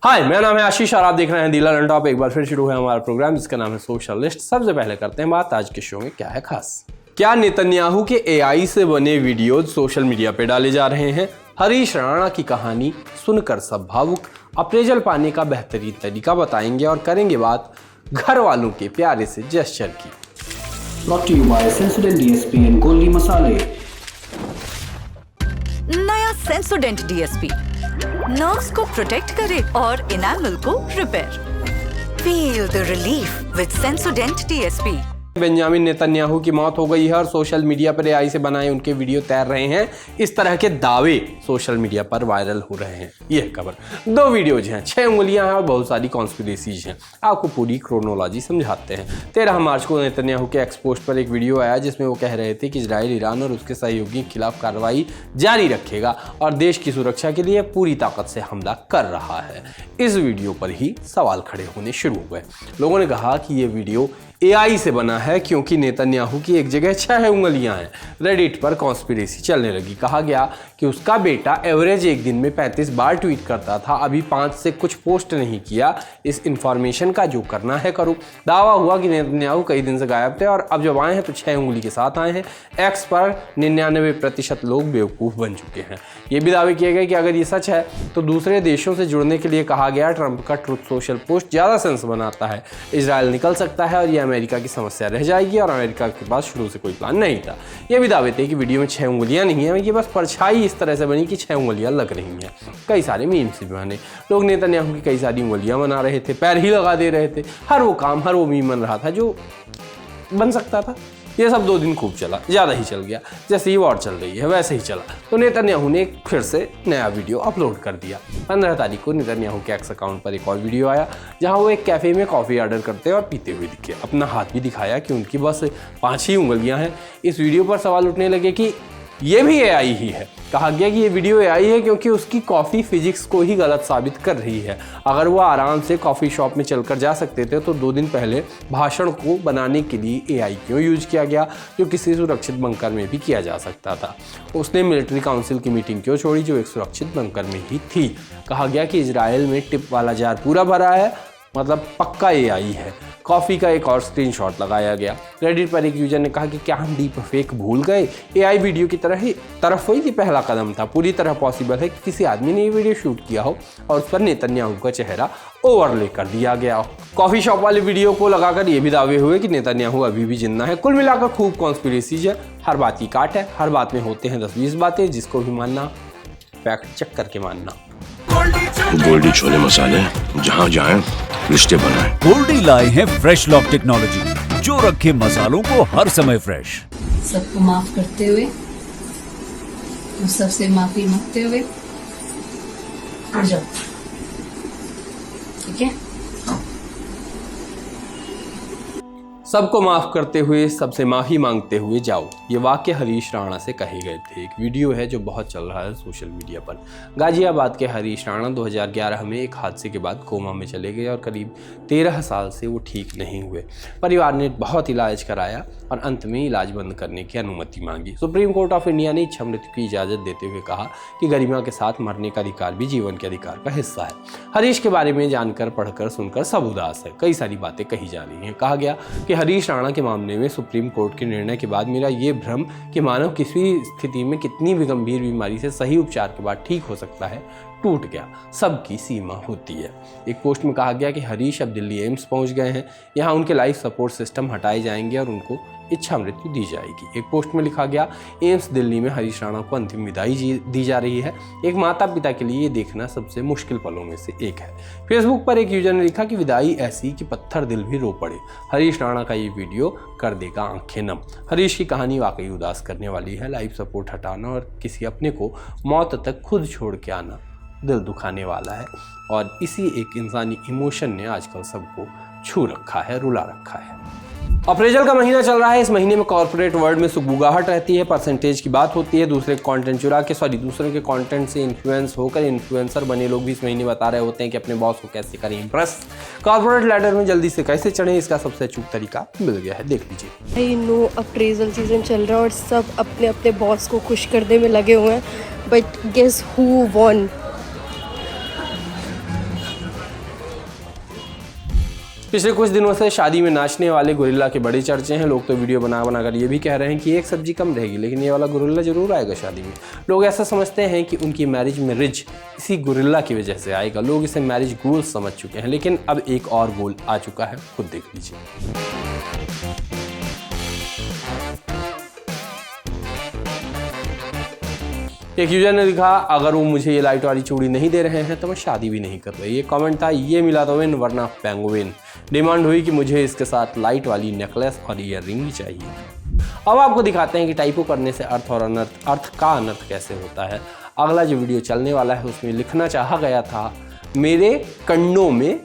हाय, मेरा नाम है आशीष और आप देख रहे हैं दी लर्न टॉप। एक बार फिर शुरू है हमारा प्रोग्राम जिसका नाम है सोशल लिस्ट। सबसे पहले करते हैं बात आज के शो में क्या है खास। क्या नेतन्याहू के एआई से बने वीडियोज सोशल मीडिया पे डाले जा रहे हैं? हरीश राणा की कहानी सुनकर सब भावुक, अप्रेजल पाने का बेहतरीन तरीका बताएंगे और करेंगे बात घर वालों के प्यारे से जेस्चर की। Brought to you by Sensodyne DSP and Goldi मसाले। नया सेंसोडेंट डीएसपी नर्व्स को प्रोटेक्ट करे और इनामल को repair. Feel the relief with सेंसोडेंट DSP. Benjamin Netanyahu की मौत हो गई है और सोशल मीडिया पर एआई से बनाए उनके वीडियो तैर रहे हैं। इस तरह के दावे सोशल मीडिया पर वायरल हो रहे हैं। यह खबर, 2 वीडियोज हैं, 6 उंगलियां हैं और बहुत सारी कॉन्स्पिरेसीज हैं। आपको पूरी क्रोनोलॉजी समझाते हैं। 13 मार्च को नेतन्याहू के एक्स पोस्ट पर एक वीडियो आया जिसमें वो कह रहे थे कि इजराइल ईरान और उसके सहयोगी के खिलाफ कार्रवाई जारी रखेगा और देश की सुरक्षा के लिए पूरी ताकत से हमला कर रहा है। इस वीडियो पर ही सवाल खड़े होने शुरू हो गए। लोगों ने कहा कि ये वीडियो एआई से बना है क्योंकि नेतन्याहू की एक जगह 6 उंगलियां हैं। रेडिट पर कॉन्स्पिरेसी चलने लगी। कहा गया कि उसका बेटा एवरेज एक दिन में 35 बार ट्वीट करता था, अभी 5 से कुछ पोस्ट नहीं किया। इस इंफॉर्मेशन का जो करना है करो। दावा हुआ कि नेतन्याहू कई दिन से गायब थे और अब जब आए हैं तो 6 उंगली के साथ आए हैं। एक्स पर 99% लोग बेवकूफ़ बन चुके हैं। ये भी दावे किए गए कि अगर ये सच है तो दूसरे देशों से जुड़ने के लिए कहा गया ट्रंप का ट्रुथ सोशल पोस्ट ज़्यादा सेंस बनाता है। इजराइल निकल सकता है और ये अमेरिका की समस्या रह जाएगी और अमेरिका के पास शुरू से कोई प्लान नहीं था। ये भी दावे थे कि वीडियो में 6 उंगलियां नहीं है, ये बस परछाई इस तरह से बनी कि 6 उंगलियां लग रही हैं। कई सारे मीम्स भी बने। लोग नेतन्याहू की कई सारी उंगलियां बना रहे थे, पैर ही लगा दे रहे थे। हर वो काम, हर वो मीम बन रहा था जो बन सकता था। ये सब 2 दिन खूब चला, ज़्यादा ही चल गया। जैसे ही वॉर चल रही है वैसे ही चला। तो नेतन्याहू ने फिर से नया वीडियो अपलोड कर दिया। 15 तारीख को नेतन्याहू के एक्स अकाउंट पर एक और वीडियो आया जहां वो एक कैफ़े में कॉफ़ी ऑर्डर करते और पीते हुए दिखे। अपना हाथ भी दिखाया कि उनकी बस 5 ही उंगलियां हैं। इस वीडियो पर सवाल उठने लगे कि ये भी एआई ही है। कहा गया कि ये वीडियो एआई है क्योंकि उसकी कॉफ़ी फिजिक्स को ही गलत साबित कर रही है। अगर वो आराम से कॉफ़ी शॉप में चलकर जा सकते थे तो 2 दिन पहले भाषण को बनाने के लिए एआई क्यों यूज किया गया, जो किसी सुरक्षित बंकर में भी किया जा सकता था। उसने मिलिट्री काउंसिल की मीटिंग क्यों छोड़ी जो एक सुरक्षित बंकर में ही थी। कहा गया कि इजराइल में टिप वाला जार पूरा भरा है, मतलब पक्का एआई है। कॉफ़ी का एक और स्क्रीनशॉट लगाया गया। रेडिट पर एक यूजर ने कहा कि क्या हम डीप फेक भूल गए? एआई वीडियो की तरफ ही पहला कदम था। पूरी तरह पॉसिबल है कि किसी आदमी ने ये वीडियो शूट किया हो और उस पर नेतन्याहू का चेहरा ओवरले कर दिया गया हो। कॉफ़ी शॉप वाले वीडियो को लगाकर ये भी दावे हुए कि नेतन्याहू अभी भी जिंदा है। कुल मिलाकर खूब कॉन्स्पिरेसीज है। हर बात की काट है। हर बात में होते हैं 10-20 बातें, जिसको भी मानना फैक्ट चेक करके मानना। गोल्डी छोले मसाले, जहाँ जाएं रिश्ते बनाएं। गोल्डी लाए हैं फ्रेश लॉक टेक्नोलॉजी जो रखे मसालों को हर समय फ्रेश। सबको माफ करते हुए और सबसे माफी मांगते हुए उठ जाओ, ठीक है? सबको माफ़ करते हुए, सबसे माफ़ी मांगते हुए जाओ। ये वाक्य हरीश राणा से कहे गए थे। एक वीडियो है जो बहुत चल रहा है सोशल मीडिया पर। गाजियाबाद के हरीश राणा 2011 में एक हादसे के बाद कोमा में चले गए और करीब 13 साल से वो ठीक नहीं हुए। परिवार ने बहुत इलाज कराया और अंत में इलाज बंद करने की अनुमति मांगी। सुप्रीम कोर्ट ऑफ इंडिया ने इच्छा मृत्यु की इजाज़त देते हुए कहा कि गरिमा के साथ मरने का अधिकार भी जीवन के अधिकार का हिस्सा है। हरीश के बारे में जानकर, पढ़कर, सुनकर सब उदास है। कई सारी बातें कही जा रही हैं। कहा गया कि हरीश राणा के मामले में सुप्रीम कोर्ट के निर्णय के बाद मेरा ये भ्रम कि मानव किसी स्थिति में कितनी भी गंभीर बीमारी से सही उपचार के बाद ठीक हो सकता है टूट गया। सबकी सीमा होती है। एक पोस्ट में कहा गया कि हरीश अब दिल्ली एम्स पहुंच गए हैं। यहाँ उनके लाइफ सपोर्ट सिस्टम हटाए जाएंगे और उनको इच्छा मृत्यु दी जाएगी। एक पोस्ट में लिखा गया एम्स दिल्ली में हरीश राणा को अंतिम विदाई दी जा रही है। एक माता पिता के लिए ये देखना सबसे मुश्किल पलों में से एक है। फेसबुक पर एक यूजर ने लिखा कि विदाई ऐसी कि पत्थर दिल भी रो पड़े। हरीश राणा का ये वीडियो कर देगा आंखें नम। हरीश की कहानी वाकई उदास करने वाली है। लाइफ सपोर्ट हटाना और किसी अपने को मौत तक खुद छोड़ के आना दिल दुखाने वाला है और इसी एक इंसानी इमोशन ने आजकल सबको छू रखा है, रुला रखा है। अप्रेजल का महीना चल रहा है। इस महीने में कॉर्पोरेट वर्ल्ड में सुगबुगाहट रहती है, परसेंटेज की बात होती है। दूसरे के कंटेंट से इन्फ्लुएंस होकर इन्फ्लुएंसर बने लोग भी इस महीने बता रहे होते हैं कि अपने बॉस को कैसे करें इम्प्रेस। कॉर्पोरेट लैडर में जल्दी से कैसे चढ़ें, इसका सबसे अचूक तरीका मिल गया है, देख लीजिए। आई नो अप्रेजल सीजन चल रहा है और सब अपने अपने बॉस को खुश करने में लगे हुए हैं, बट गेस हु वॉन? पिछले कुछ दिनों से शादी में नाचने वाले गोरिल्ला के बड़े चर्चे हैं। लोग तो वीडियो बना कर ये भी कह रहे हैं कि एक सब्जी कम रहेगी, लेकिन ये वाला गोरिल्ला जरूर आएगा शादी में। लोग ऐसा समझते हैं कि उनकी मैरिज में रिज इसी गोरिल्ला की वजह से आएगा। लोग इसे मैरिज गोल समझ चुके हैं, लेकिन अब एक और गोल आ चुका है, खुद देख लीजिए। एक यूजर ने लिखा, अगर वो मुझे ये लाइट वाली चूड़ी नहीं दे रहे हैं तो मैं शादी भी नहीं कर रही। ये कमेंट था, ये मिला तो विन वरना पेंगुइन। डिमांड हुई कि मुझे इसके साथ लाइट वाली नेकलेस और ईयर रिंग ही चाहिए। अब आपको दिखाते हैं कि टाइपो करने से अर्थ और अनर्थ, अर्थ का अनर्थ कैसे होता है। अगला जो वीडियो चलने वाला है उसमें लिखना चाहा गया था, मेरे कंडों में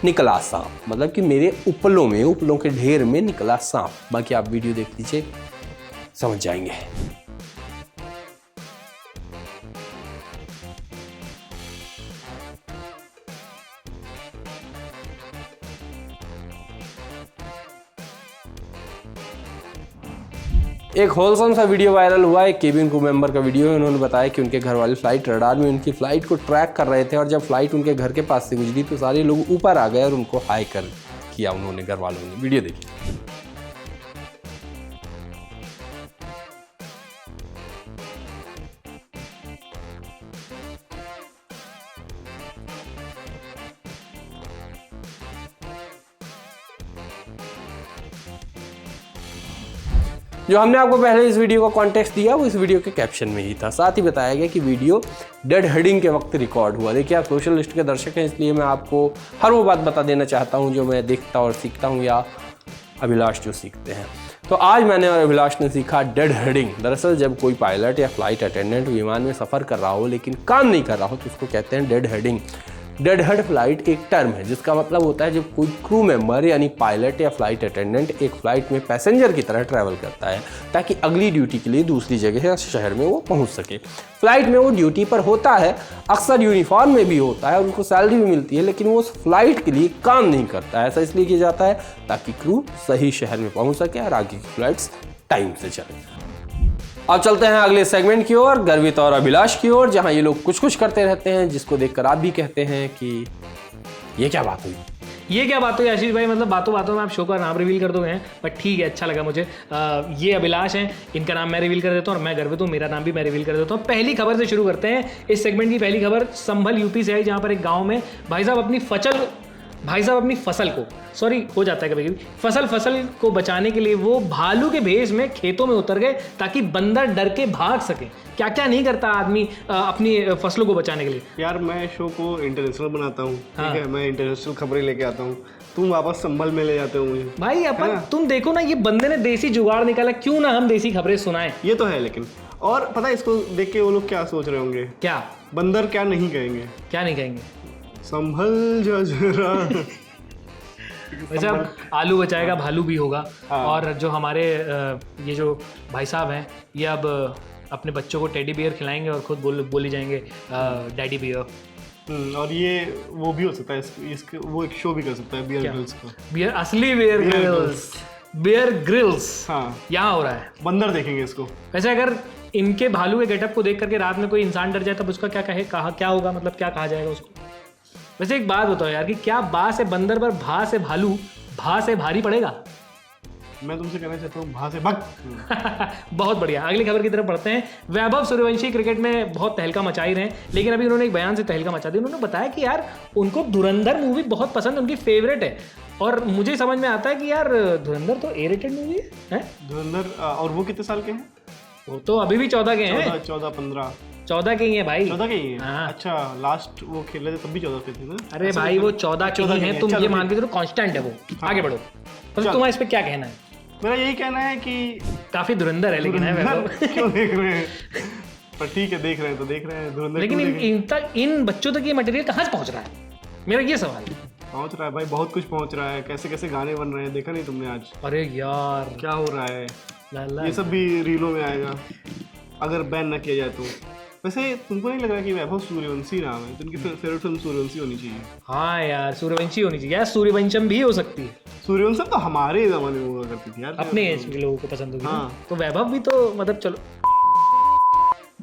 निकला सांप, मतलब कि मेरे उपलों में, उपलों के ढेर में निकला सांप। बाकी आप वीडियो देख लीजिए, समझ जाएंगे। एक होलसम सा वीडियो वायरल हुआ, एक केबिन क्रू मेंबर का वीडियो है। उन्होंने बताया कि उनके घर वाले फ्लाइट रडार में उनकी फ्लाइट को ट्रैक कर रहे थे और जब फ्लाइट उनके घर के पास से गुजरी तो सारे लोग ऊपर आ गए और उनको हाई कर किया उन्होंने, घर वालों ने। वीडियो देखिए। जो हमने आपको पहले इस वीडियो का कॉन्टेक्स्ट दिया वो इस वीडियो के कैप्शन में ही था। साथ ही बताया गया कि वीडियो डेड हेडिंग के वक्त रिकॉर्ड हुआ। देखिए, आप सोशल लिस्ट के दर्शक हैं, इसलिए मैं आपको हर वो बात बता देना चाहता हूं जो मैं देखता और सीखता हूं, या अभिलाष जो सीखते हैं। तो आज मैंने और अभिलाष ने सीखा डेड हेडिंग। दरअसल जब कोई पायलट या फ्लाइट अटेंडेंट विमान में सफ़र कर रहा हो लेकिन काम नहीं कर रहा हो तो उसको कहते हैं dead heading. Dead head flight एक टर्म है जिसका मतलब होता है जब कोई क्रू मेंबर यानी पायलट या फ्लाइट अटेंडेंट एक फ्लाइट में पैसेंजर की तरह ट्रैवल करता है ताकि अगली ड्यूटी के लिए दूसरी जगह या शहर में वो पहुंच सके। फ्लाइट में वो ड्यूटी पर होता है, अक्सर यूनिफॉर्म में भी होता है और उनको सैलरी भी मिलती है, लेकिन वो उस फ्लाइट के लिए काम नहीं करता है। ऐसा इसलिए किया जाता है ताकि क्रू सही शहर में पहुँच सके और आगे की फ्लाइट्स टाइम से चले। अब चलते हैं अगले सेगमेंट की ओर, गर्वित और अभिलाष की ओर, जहां ये लोग कुछ कुछ करते रहते हैं जिसको देखकर आप भी कहते हैं कि ये क्या बात हुई। ये क्या बात हुई आशीष भाई, मतलब बातों बातों में आप शो का नाम रिवील कर दोगे हैं, बट ठीक है, अच्छा लगा मुझे। ये अभिलाष हैं, इनका नाम मैं रिवील कर देता हूँ और मैं गर्वित हूँ, मेरा नाम भी मैं रिवील कर देता हूँ। पहली खबर से शुरू करते हैं। इस सेगमेंट की पहली खबर संभल यूपी से आई, जहाँ पर एक गाँव में भाई साहब अपनी फसल को, सॉरी हो जाता है कभी कभी, फसल को बचाने के लिए वो भालू के भेष में खेतों में उतर गए ताकि बंदर डर के भाग सके। क्या क्या नहीं करता आदमी अपनी फसलों को बचाने के लिए। यार मैं शो को इंटरनेशनल बनाता हूँ, ठीक है, मैं इंटरनेशनल खबरें लेके आता हूँ, तुम वापस संभल में ले जाते हो मुझे। भाई अपन तुम देखो ना, ये बंदे ने देसी जुगाड़ निकाला, क्यों ना हम देसी खबरें सुनाएं। ये तो है, लेकिन और पता है इसको देख के वो लोग क्या सोच रहे होंगे, क्या बंदर क्या नहीं कहेंगे, क्या नहीं कहेंगे, संभल जा जरा। वैसे अब आलू बचाएगा भालू भी होगा। और जो हमारे ये जो भाई साहब हैं, ये अब अपने बच्चों को टेडी बियर खिलाएंगे और खुद बोली जाएंगे डैडी बियर। और ये वो भी हो सकता है, इसके वो एक शो भी कर सकता है, बियर ग्रिल्स का। बियर, असली बियर ग्रिल्स हाँ यहाँ हो रहा है, बंदर देखेंगे इसको। वैसे अगर इनके भालू के गेटअप को देख करके रात में कोई इंसान डर जाए तब उसका क्या होगा, मतलब क्या कहा जाएगा उसको। वैसे एक बात बताओ यार, कि क्या बा से बंदर पर भा से भालू भा से भारी पड़ेगा। मैं तुमसे कहना चाहता हूँ भा से भग। बहुत बढ़िया, अगली खबर की तरफ बढ़ते हैं। वैभव सूर्यवंशी क्रिकेट में बहुत तहलका मचा ही रहे, लेकिन अभी उन्होंने एक बयान से तहलका मचा दी। उन्होंने बताया कि यार उनको धुरंधर मूवी बहुत पसंद, उनकी फेवरेट है। और मुझे समझ में आता है कि यार धुरंधर तो ए रेटेड मूवी है। धुरंधर, और वो कितने साल के हैं? वो तो अभी भी 14 के हैं। 14 के ही है भाई। 14 के ही है। अच्छा, लास्ट वो खेल रहे थे तब भी 14 के थे ना। अरे भाई वो 14 के ही हैं, तुम ये मान के चलो कांस्टेंट है वो। आगे बढ़ो, तुम्हारा इस पे क्या कहना है? मेरा यही कहना है कि काफी धुरंधर है, लेकिन है क्यों देख रहे हैं, पर ठीक है, देख रहे हैं तो देख रहे हैं धुरंधर। लेकिन इन बच्चों तक ये मटेरियल कहाँ से पहुंच रहा है, मेरा ये सवाल है। पहुंच रहा है भाई, बहुत कुछ पहुंच रहा है, कैसे कैसे गाने बन रहे हैं, देखा नहीं तुमने आज? अरे यार क्या हो रहा है, ये सब भी रीलों में आएगा अगर बैन ना किया जाए तो। वैसे तुमको नहीं लग रहा कि वैभव सूर्यवंशी नाम है, तो उनकी फेवरेट फिल्म सूर्यवंशी होनी चाहिए? हाँ यार, सूर्यवंशी होनी चाहिए यार, सूर्यवंशम भी हो सकती है। सूर्यवंशम तो हमारे जमाने में हुआ करती थी यार, अपने एज के लोगों को पसंद होगी। हाँ। तो वैभव भी तो मतलब चलो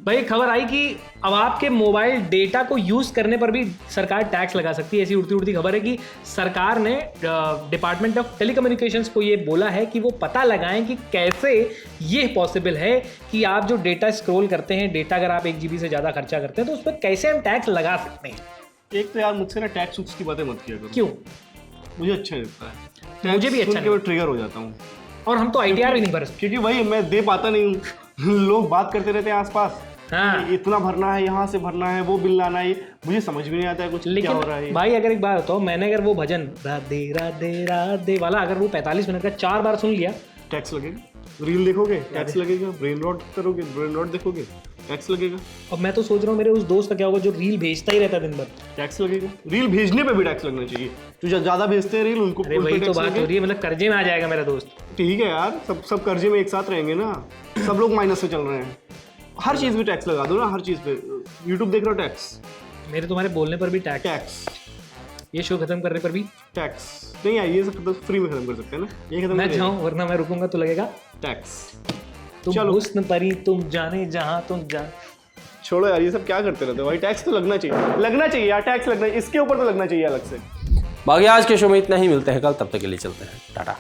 भाई खबर आई कि अब आपके मोबाइल डेटा को यूज करने पर भी सरकार टैक्स लगा सकती है। ऐसी उड़ती उड़ती खबर है कि सरकार ने डिपार्टमेंट ऑफ टेलीकम्युनिकेशंस को ये बोला है कि वो पता लगाएं कि कैसे ये पॉसिबल है कि आप जो डेटा स्क्रॉल करते हैं, डेटा अगर आप 1 GB से ज़्यादा खर्चा करते हैं तो उस पर कैसे हम टैक्स लगा सकते हैं। एक तो यार मुझसे ना टैक्स उक्स की बातें मत किया करो। क्यों? मुझे अच्छा नहीं लगता है। मुझे भी अच्छा नहीं। मैं ट्रिगर हो जाता हूँ और हम तो ITR भी नहीं भर सकते क्योंकि भाई मैं दे पाता नहीं हूँ। लोग बात करते रहते हैं आसपास, हाँ। इतना भरना है, यहाँ से भरना है, वो बिल लाना है, मुझे समझ भी नहीं आता है कुछ क्या हो रहा है। लेकिन भाई अगर एक बात बताओ, मैंने अगर वो भजन राधे राधे राधे वाला अगर वो 45 मिनट का 4 बार सुन लिया, टैक्स लगेगा। रील देखोगे टैक्स लगेगा, ब्रेन रॉट करोगे ब्रेन रॉट देखोगे टैक्स लगेगा। और मैं तो सोच रहा हूँ मेरे उस दोस्त का क्या होगा जो रील भेजता ही रहता है दिन भर, टैक्स लगेगा। रील भेजने पे भी टैक्स लगना चाहिए। जो ज्यादा भेजते हैं रील उनको अरे वही तो बात हो रही है, मतलब कर्जे में आ जाएगा मेरा दोस्त। ठीक है यार, सब कर्जे में एक साथ रहेंगे ना, सब लोग माइनस से चल रहे हैं। हर चीज पे टैक्स लगा दो ना, हर चीज पे। यूट्यूब देख रहे हो टैक्स, मेरे तुम्हारे बोलने पर भी टैक्स, ये शो खत्म करने पर भी टैक्स। नहीं यार, ये सब फ्री में खत्म कर सकते हैं ना, ये खत्म मैं जाऊँ वरना मैं रुकूंगा तो लगेगा टैक्स। तुम हुस्न परी तुम जाने जहां तुम जा। छोड़ो यार, ये सब क्या करते रहते हो भाई। टैक्स तो लगना चाहिए यार, टैक्स लगना, इसके ऊपर तो लगना चाहिए अलग से। बाकी आज के शो में इतना ही, मिलते हैं कल, तब तक के लिए चलते हैं, टाटा।